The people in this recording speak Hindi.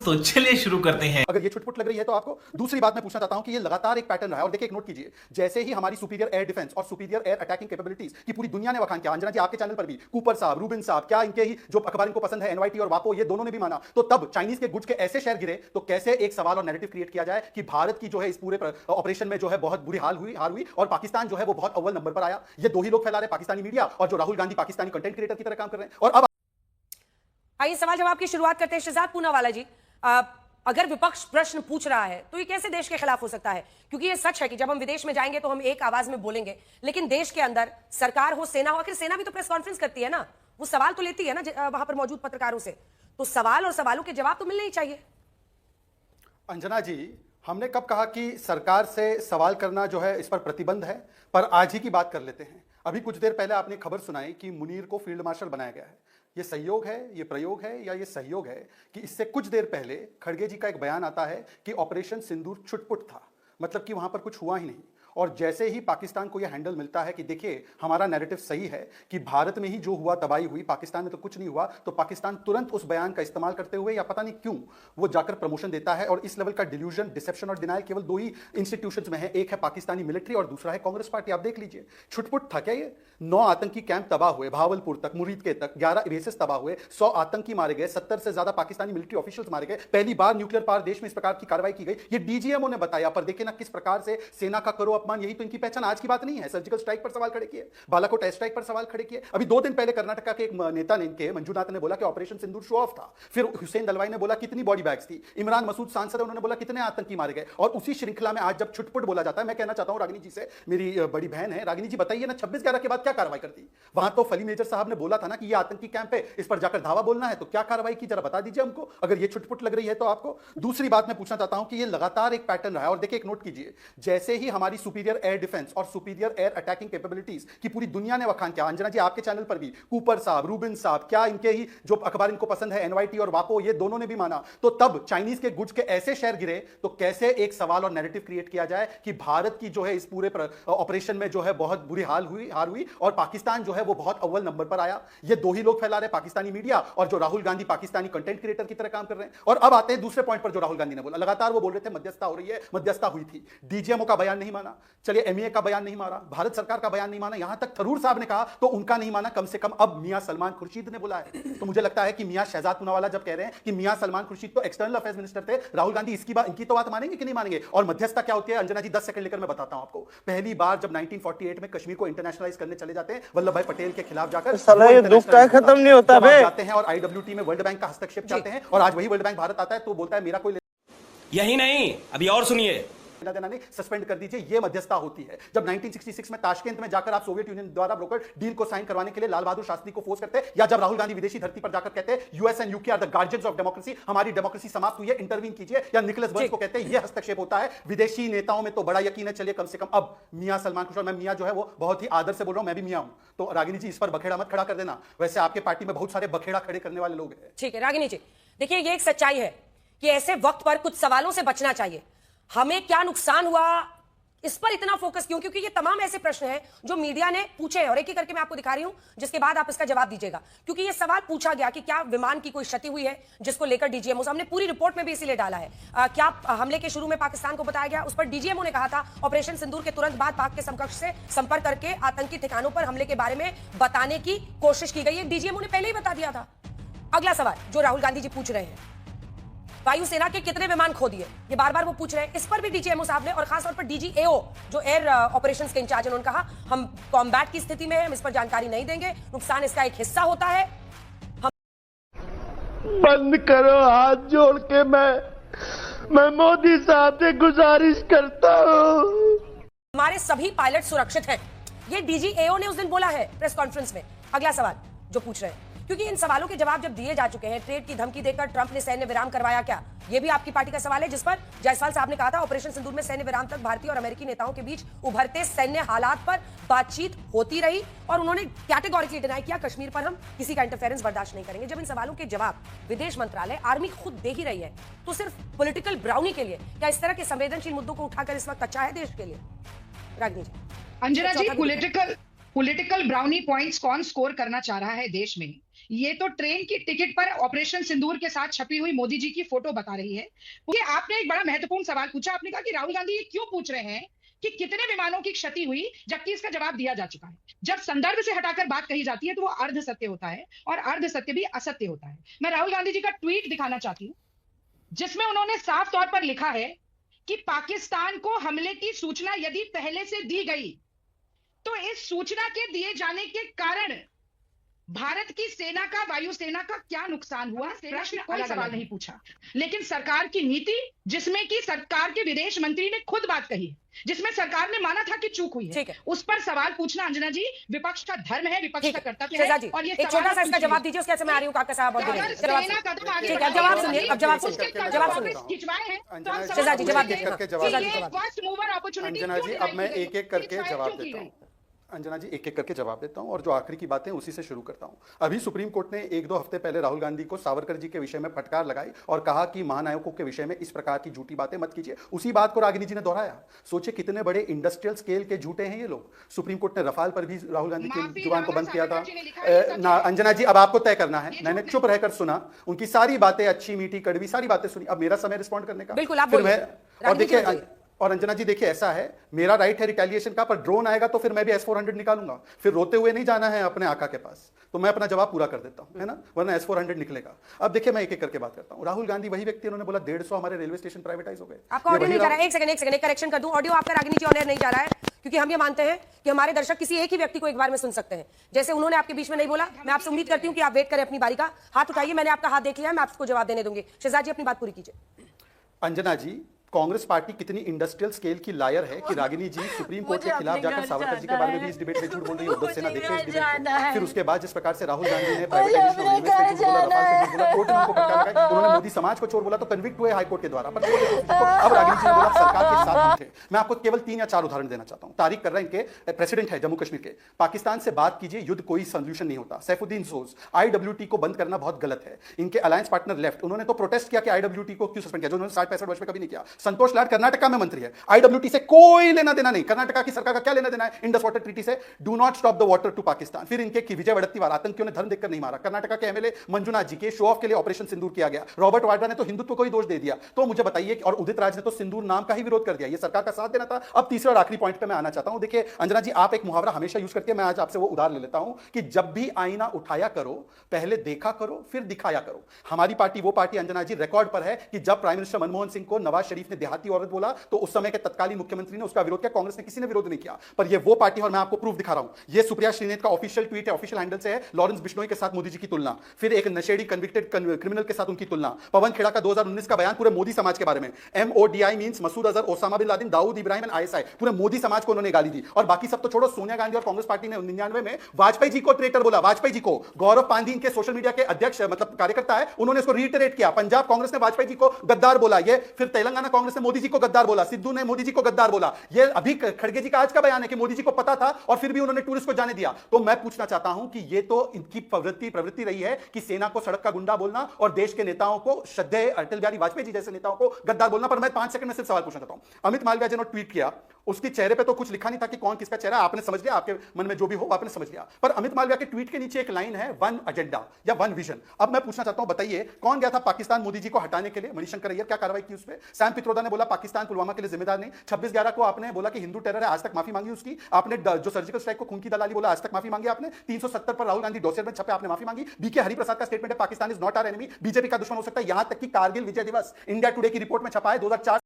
तो चलिए शुरू करते हैं। अगर ये छुटपुट लग रही है तो आपको दूसरी बात मैं पूछना चाहता हूं कि ये लगातार एक पैटर्न रहा है। और देखिए, एक नोट कीजिए, जैसे ही हमारी सुपीरियर एयर डिफेंस और सुपीरियर एयर अटैकिंग कैपेबिलिटीज की पूरी दुनिया ने बखान किया, अंजना जी आपके चैनल पर भी, कूपर साहब, रूबिन साहब, क्या इनके ही जो अखबार इनको पसंद है, एनवाईटी और वापो, ये दोनों ने भी माना, तो तब चाइनीज के गुड्स के ऐसे शेयर गिरे तो कैसे एक सवाल और नैरेटिव क्रिएट किया जाए कि भारत की जो है इस पूरे ऑपरेशन में जो है बहुत बुरी हार हुई और पाकिस्तान जो है वो बहुत अव्वल नंबर पर आया। ये दो ही लोग फैला रहे, पाकिस्तानी मीडिया और जो राहुल गांधी पाकिस्तानी कंटेंट क्रिएटर की तरह काम कर रहे हैं। और अब आइए सवाल जवाब की शुरुआत करते हैं। शहजाद पूनावाला जी, अगर विपक्ष प्रश्न पूछ रहा है तो ये कैसे देश के खिलाफ हो सकता है? क्योंकि ये सच है कि जब हम विदेश में जाएंगे तो हम एक आवाज में बोलेंगे, लेकिन देश के अंदर सरकार हो, सेना हो, आखिर सेना भी तो प्रेस कॉन्फ्रेंस करती है ना, वो सवाल तो लेती है ना वहां पर मौजूद पत्रकारों से, तो सवाल और सवालों के जवाब तो मिलने ही चाहिए। अंजना जी, हमने कब कहा कि सरकार से सवाल करना जो है इस पर प्रतिबंध है? पर आज ही की बात कर लेते हैं। अभी कुछ देर पहले आपने खबर सुनाई कि मुनीर को फील्ड मार्शल बनाया गया है। ये संयोग है, ये प्रयोग है, या ये सहयोग है कि इससे कुछ देर पहले खड़गे जी का एक बयान आता है कि ऑपरेशन सिंदूर छुटपुट था, मतलब कि वहां पर कुछ हुआ ही नहीं। और जैसे ही पाकिस्तान को यह हैंडल मिलता है कि देखिए हमारा नैरेटिव सही है कि भारत में ही जो हुआ तबाही हुई, पाकिस्तान में तो कुछ नहीं हुआ, तो पाकिस्तान तुरंत उस बयान का इस्तेमाल करते हुए या पता नहीं क्यों वो जाकर प्रमोशन देता है। और इस लेवल का डिल्यूजन, डिसेप्शन और डिनायल केवल दो ही इंस्टीट्यूशंस में है, एक है पाकिस्तानी मिलिट्री और दूसरा है कांग्रेस पार्टी। आप देख लीजिए, छुटपुट था क्या ये? 9 आतंकी कैंप तबाह हुए, भावलपुर तक, मुरीद के तक 11 बेसेस तबाह हुए, 100 आतंकी मारे गए, 70 से ज्यादा पाकिस्तानी मिलिट्री ऑफिशियल्स मारे गए। पहली बार न्यूक्लियर पावर देश में इस प्रकार की कार्रवाई की गई, ये डीजीएमओ ने बताया। पर देखिए ना किस प्रकार से सेना का करो अपमान, यही तो इनकी पहचान। आज की बात नहीं है, सर्जिकल स्ट्राइक पर सवाल खड़े किए, बालाकोट एयर स्ट्राइक पर सवाल खड़े किए। अभी 2 दिन पहले कर्नाटक के एक नेता ने, इनके मंजूनाथ ने बोला कि ऑपरेशन सिंदूर शो ऑफ था। फिर हुसैन दलवाई ने बोला कितनी बॉडी बैग्स थी। इमरान मसूद सांसद है, उन्होंने बोला कितने आतंकी मारे गए। और उसी श्रृंखला में आज जब छुटपुट बोला जाता है, मैं कहना चाहता हूं रागिनी जी से, मेरी बड़ी बहन है, रागिनी जी बताइए ना, 26/11 के बाद क्या कार्रवाई कर दी? वहां तो फली मेजर साहब ने बोला था ना कि ये आतंकी कैंप है, इस पर जाकर धावा बोलना है, तो क्या कार्रवाई की जरा बता दीजिए हमको, अगर ये छुटपुट लग रही है तो आपको। दूसरी बात मैं पूछना चाहता हूं कि ये लगातार एक पैटर्न रहा है। और देखिए, एक नोट कीजिए, जैसे ही हमारी सुपीरियर एयर डिफेंस और सुपीरियर एयर अटैकिंग कैपेबिलिटीज की पूरी दुनिया ने बखान किया, अंजना जी आपके चैनल पर भी, कूपर साहब, रूबिन साहब, क्या इनके ही जो अखबार इनको पसंद है, एनवाईटी और वापो, ये दोनों ने भी माना, तो तब चाइनीज के गुड्स के ऐसे शेयर गिरे तो कैसे एक सवाल और नैरेटिव क्रिएट किया जाए कि भारत की जो है इस पूरे ऑपरेशन में जो है बहुत बुरी हार हुई और पाकिस्तान जो है वो बहुत अव्वल नंबर पर आया। ये दो ही लोग फैला रहे, पाकिस्तानी मीडिया और जो राहुल गांधी पाकिस्तानी कंटेंट क्रिएटर की तरह काम कर रहे हैं। और अब आते हैं दूसरे पॉइंट पर, जो राहुल गांधी ने बोला, लगातार वो बोल रहे थे मध्यस्थता हो रही है, मध्यस्थता हुई थी, डीजीएमओ का बयान नहीं माना, चलिए एमईए का बयान नहीं माना, भारत सरकार का बयान नहीं माना, यहां तक थरूर साहब ने कहा तो उनका नहीं माना, कम से कम अब मियां सलमान खुर्शीद ने बोला है। तो मुझे लगता है कि मियां शहजाद पूनावाला जब कह रहे हैं कि मियां सलमान खुर्शीद तो एक्सटर्नल अफेयर्स मिनिस्टर थे, राहुल गांधी इनकी तो बात मानेंगे कि नहीं मानेंगे? और मध्यस्थता क्या होती है अंजना जी, 10 सेकंड लेकर मैं बताता हूं आपको। पहली बार जब 1948 में कश्मीर को इंटरनेशनलाइज करने चले जाते हैं वल्लभ भाई पटेल के खिलाफ जाकर, दुख का खत्म नहीं होता जाते हैं और आईडब्ल्यूटी में वर्ल्ड बैंक का हस्तक्षेप चाहते हैं, और आज वही वर्ल्ड बैंक भारत आता है तो बोलता है मेरा कोई यही नहीं, अभी और सुनिए, नहीं, सस्पेंड कर दीजिए। ये मध्यस्थता होती है जब 1966 में ताशकंद में जाकर आप सोवियत यूनियन द्वारा ब्रोकर डील को साइन करवाने के लिए लाल बहादुर शास्त्री को फोर्स करते हैं, या जब राहुल गांधी विदेशी धरती पर जाकर कहते हैं US and UK are the guardians of democracy, हमारी डेमोक्रेसी समाप्त हुई है, इंटरवीन कीजिए, या निकोलस बर्न्स को कहते हैं ये हस्तक्षेप होता है। विदेशी नेताओं में तो बड़ा यकीन है, चलिए कम से कम अब मियां सलमान खुर्शीद, मैं मियां जो है वो बहुत ही आदर से बोल रहा हूं, मैं भी मियां हूं, तो रागिनी जी इस पर बखेड़ा मत खड़ा कर देना, वैसे आपके पार्टी में बहुत सारे बखेड़ा खड़े करने वाले लोग हैं। ठीक है रागिनी जी, देखिए ये एक सच्चाई है कि ऐसे वक्त पर कुछ सवालों से बचना चाहिए। हमें क्या नुकसान हुआ इस पर इतना फोकस क्यों? क्योंकि ये तमाम ऐसे प्रश्न हैं जो मीडिया ने पूछे हैं, और एक एक करके मैं आपको दिखा रही हूं, जिसके बाद आप इसका जवाब दीजिएगा। क्योंकि ये सवाल पूछा गया कि क्या विमान की कोई क्षति हुई है, जिसको लेकर डीजीएमओ, हमने पूरी रिपोर्ट में भी इसीलिए डाला है, क्या हमले के शुरू में पाकिस्तान को बताया गया, उस पर डीजीएमओ ने कहा था ऑपरेशन सिंदूर के तुरंत बाद पाक के समकक्ष से संपर्क करके आतंकी ठिकानों पर हमले के बारे में बताने की कोशिश की गई है, डीजीएमओ ने पहले ही बता दिया था। अगला सवाल जो राहुल गांधी जी पूछ रहे हैं, वायुसेना के कितने विमान खो दिए, ये बार बार वो पूछ रहे हैं, इस पर भी डीजीएमओ साहब ने और खासतौर पर डीजीएओ जो एयर ऑपरेशंस के इंचार्ज हैं, उन्होंने कहा हम कॉम्बैट की स्थिति में हैं, हम इस पर जानकारी नहीं देंगे, नुकसान इसका एक हिस्सा होता है। बंद करो, हाथ जोड़ के मैं मोदी साहब से गुजारिश करता हूं, हमारे सभी पायलट सुरक्षित हैं, ये डीजीएओ ने उस दिन बोला है प्रेस कॉन्फ्रेंस में। अगला सवाल जो पूछ रहे हैं, क्योंकि इन सवालों के जवाब जब दिए जा चुके हैं, ट्रेड की धमकी देकर ट्रंप ने सैन्य विराम करवाया क्या, यह भी आपकी पार्टी का सवाल है, जिस पर जायसवाल साहब ने कहा था ऑपरेशन सिंदूर में सैन्य विराम तक भारतीय और अमेरिकी नेताओं के बीच उभरते सैन्य हालात पर बातचीत होती रही, और उन्होंने कैटेगोरिकली डिनाई किया कश्मीर पर हम किसी का इंटरफेरेंस बर्दाश्त नहीं करेंगे। जब इन सवालों के जवाब विदेश मंत्रालय, आर्मी खुद दे ही रही है, तो सिर्फ पॉलिटिकल ब्राउनी के लिए क्या इस तरह के संवेदनशील मुद्दों को उठाकर इस वक्त अच्छा है देश के लिए? रागिनी जी। अंजना जी, पॉलिटिकल ब्राउनी पॉइंट्स कौन स्कोर करना चाह रहा है देश में, ये तो ट्रेन की टिकट पर ऑपरेशन सिंदूर के साथ छपी हुई मोदी जी की फोटो बता रही है। क्योंकि आपने एक बड़ा महत्वपूर्ण सवाल पूछा, आपने कहा कि राहुल गांधी ये क्यों पूछ रहे हैं कि कितने विमानों की क्षति हुई, जबकि इसका जवाब दिया जा चुका है। जब संदर्भ से हटाकर बात कही जाती है तो वो अर्ध सत्य होता है, और अर्ध सत्य भी असत्य होता है। मैं राहुल गांधी जी का ट्वीट दिखाना चाहती हूँ, जिसमें उन्होंने साफ तौर पर लिखा है कि पाकिस्तान को हमले की सूचना यदि पहले से दी गई तो इस सूचना के दिए जाने के कारण भारत की सेना का, वायुसेना का क्या नुकसान हुआ, प्रश्न कोई सवाल नहीं पूछा। लेकिन सरकार की नीति, जिसमें कि सरकार के विदेश मंत्री ने खुद बात कही, जिसमें सरकार ने माना था कि चूक हुई है, उस पर सवाल पूछना अंजना जी विपक्ष का धर्म है, विपक्ष का कर्तव्य है। और ये एक छोटा सा इसका जवाब दीजिए, उसके बाद मैं आ रही हूँ काका साहब और जवाब सुनिए। अब जवाब सुनिए, जवाब सुनिए खिंचवाए हैं तो हम शहजाद जी जवाब दीजिए। First mover opportunity. Anjana ji अब मैं एक एक करके जवाब देता हूँ। अंजना जी एक एक करके जवाब देता हूं और जो आखिरी की बातें उसी से शुरू करता हूं। अभी सुप्रीम कोर्ट ने 1-2 हफ्ते पहले राहुल गांधी को सावरकर जी के विषय में फटकार लगाई और कहा कि महानायकों के विषय में इस प्रकार की झूठी बातें मत कीजिए। उसी बात को रागिनी जी ने दोहराया। सोचिए कितने बड़े इंडस्ट्रियल स्केल के झूठे हैं ये लोग। सुप्रीम कोर्ट ने रफाल पर भी राहुल गांधी की जुबान को बंद किया था ना। अंजना जी अब आपको तय करना है। मैंने चुप रहकर सुना, उनकी सारी बातें अच्छी मीठी कड़वी सारी बातें सुनी। अब मेरा समय रिस्पॉन्ड करने का। बिल्कुल आप बोलिए। और देखिए, और अंजना जी देखिए ऐसा है, मेरा राइट है रिटेलिएशन का, पर ड्रोन आएगा तो फिर मैं भी S-400 निकालूंगा। फिर रोते हुए नहीं जाना है अपने आका के पास। तो मैं अपना जवाब पूरा कर देता हूं, है ना, वरना S-400 निकलेगा। अब देखिए मैं एक एक करके बात करता हूं। राहुल गांधी वही व्यक्ति, उन्होंने बोला 150 हमारे रेलवे स्टेशन प्राइवेटाइज हो गए। आपका ऑडियो नहीं जा रहा है, एक सेकंड एक करेक्शन कर दूं। ऑडियो आपका रागिनी जी ऑन एयर नहीं जा रहा है, क्योंकि हम ये मानते हैं कि हमारे दर्शक किसी एक ही व्यक्ति को एक बार में सुन सकते हैं। जैसे उन्होंने आपके बीच में नहीं बोला, मैं आपसे उम्मीद करती हूँ कि आप वेट करें अपनी बारी का। हाथ उठाइए, मैंने आपका हाथ देख लिया है, मैं आपको जवाब देने दूंगी। शहजाद जी अपनी बात पूरी कीजिए। अंजना जी, कांग्रेस पार्टी कितनी इंडस्ट्रियल स्केल की लायर है कि रागिनी जी सुप्रीम कोर्ट के खिलाफ जाकर सावरकर जी के बारे में भी इस डिबेट में झूठ बोल रही है। उद्धव सेना देखिए इस डिबेट को। फिर उसके बाद जिस प्रकार से राहुल गांधी ने प्राइवेटाइजेशन ऑफ रेलवे पे झूठ बोला, रफाल पे झूठ बोला, कोर्ट ने उनको फटकार लगाई, उन्होंने मोदी समाज को चोर बोला तो कन्विक्ट हुए हाई कोर्ट के द्वारा। अब रागिनी जी ने बोला सरकार के साथ थे। मैं आपको केवल 3 या 4 उदाहरण देना चाहता हूं। तारीख कर रहे हैं, इनके प्रेसिडेंट है जम्मू कश्मीर के। पाकिस्तान से बात कीजिए, युद्ध कोई सोल्यूशन नहीं होता। सैफुद्दीन सोज, IWT को बंद करना बहुत गलत है। इनके अलायंस पार्टनर लेफ्ट, उन्होंने तो प्रोटेस्ट किया कि IWT को क्यों सस्पेंड किया, जो उन्होंने 60-65 वर्ष में कभी नहीं किया। संतोष लाड कर्नाटक कर्नाटका में मंत्री है, आईडब्ल्यूटी से कोई लेना देना नहीं, कर्नाटका की सरकार का क्या लेना देना है इंडस वाटर ट्रीटी से। Do not stop the water to Pakistan. फिर इनके की विजय वड़त्तीवार, आतंकियों ने धर्म देखकर नहीं मारा। कर्नाटका के एमएलए मंजुनाथ जी के शो ऑफ के लिए ऑपरेशन सिंदूर किया गया। रॉबर्ट वाड्रा ने तो हिंदुत्व को ही दोष दे दिया। तो मुझे बताइए, और उदित राज ने तो सिंदूर नाम का ही विरोध कर दिया। ये सरकार का साथ देना था। अब तीसरे और आखिरी पॉइंट पे मैं आना चाहता हूं। देखिए अंजना जी, आप एक मुहावरा हमेशा यूज करते हैं, मैं आज आपसे वो उधार ले लेता हूं कि जब भी आईना उठाया करो, पहले देखा करो फिर दिखाया करो। हमारी पार्टी वो पार्टी अंजना जी रिकॉर्ड पर है कि जब प्राइम मिनिस्टर मनमोहन सिंह को नवाज शरीफ ने देहाती औरत बोला तो उस समय के तत्कालीन मुख्यमंत्री ने उसका विरोध किया, कांग्रेस ने किसी ने विरोध नहीं किया। पर ये वो पार्टी, और मैं आपको प्रूफ दिखा रहा हूं, ये सुप्रिया श्रीनेत का ऑफिशियल ट्वीट है, ऑफिशियल हैंडल से है, लॉरेंस बिश्नोई के साथ मोदी जी की तुलना, फिर एक नशेड़ी कन्विक्टेड क्रिमिनल के साथ उनकी तुलना, पवन खेड़ा का 2019 का बयान पूरे मोदी समाज के बारे में, MODI means Masood Azhar, Osama bin Laden, Dawood Ibrahim and ISI, पूरे मोदी समाज को उन्होंने गाली दी। और बाकी सब तो छोड़ो, सोनिया गांधी और कांग्रेस पार्टी ने 99 में वाजपेयी जी को ट्रेटर बोला, वाजपेयी जी को। गौरव पांधी इनके सोशल मीडिया के अध्यक्ष मतलब कार्यकर्ता है, उन्होंने इसको रीइटरेट किया। पंजाब कांग्रेस ने वाजपेयी जी को गद्दार बोला, ये फिर तेलंगाना कांग्रेस ने मोदी जी को गद्दार बोला, सिद्धू ने मोदी जी को गद्दार बोला। ये अभी खड़गे जी का आज का बयान है कि मोदी जी को पता था और फिर भी उन्होंने टूरिस्ट को जाने दिया। तो मैं पूछना चाहता हूं कि ये तो इनकी प्रवृत्ति रही है कि सेना को सड़क का गुंडा बोलना और देश के नेताओं को, श्रद्धेय अटल बिहारी वाजपेयी जी जैसे नेताओं को गद्दार बोलना। पर मैं 5 सेकंड में सिर्फ सवाल पूछना चाहता हूं। अमित मालवीय जी ने ट्वीट किया, उसके चेहरे पे तो कुछ लिखा नहीं था कि कौन किसका चेहरा, आपने समझ लिया, आपके मन में जो भी हो आपने समझ लिया। पर अमित मालवीय के ट्वीट के नीचे एक लाइन है, वन एजेंडा या वन विजन। अब मैं पूछना चाहता हूं, बताइए कौन गया था पाकिस्तान मोदी जी को हटाने के लिए? मणिशंकर अय्यर, क्या कार्रवाई की उस पे? सैम पित्रोदा ने बोला पाकिस्तान पुलवामा के लिए जिम्मेदार नहीं। 26/11 को आपने बोला कि हिंदू टेरर है, आज तक माफी मांगी उसकी। आपने जो सर्जिकल स्ट्राइक को खून की दलाली बोला, आज तक माफी मांगी आपने। 370 पर राहुल गांधी डोसियर में छपे, आपने माफी मांगी। BK हरिप्रसाद का स्टेटमेंट है, Pakistan is not our enemy, BJP का दुश्मन हो सकता है, यहां तक कि कारगिल विजय दिवस इंडिया टुडे की रिपोर्ट में छपा है 2004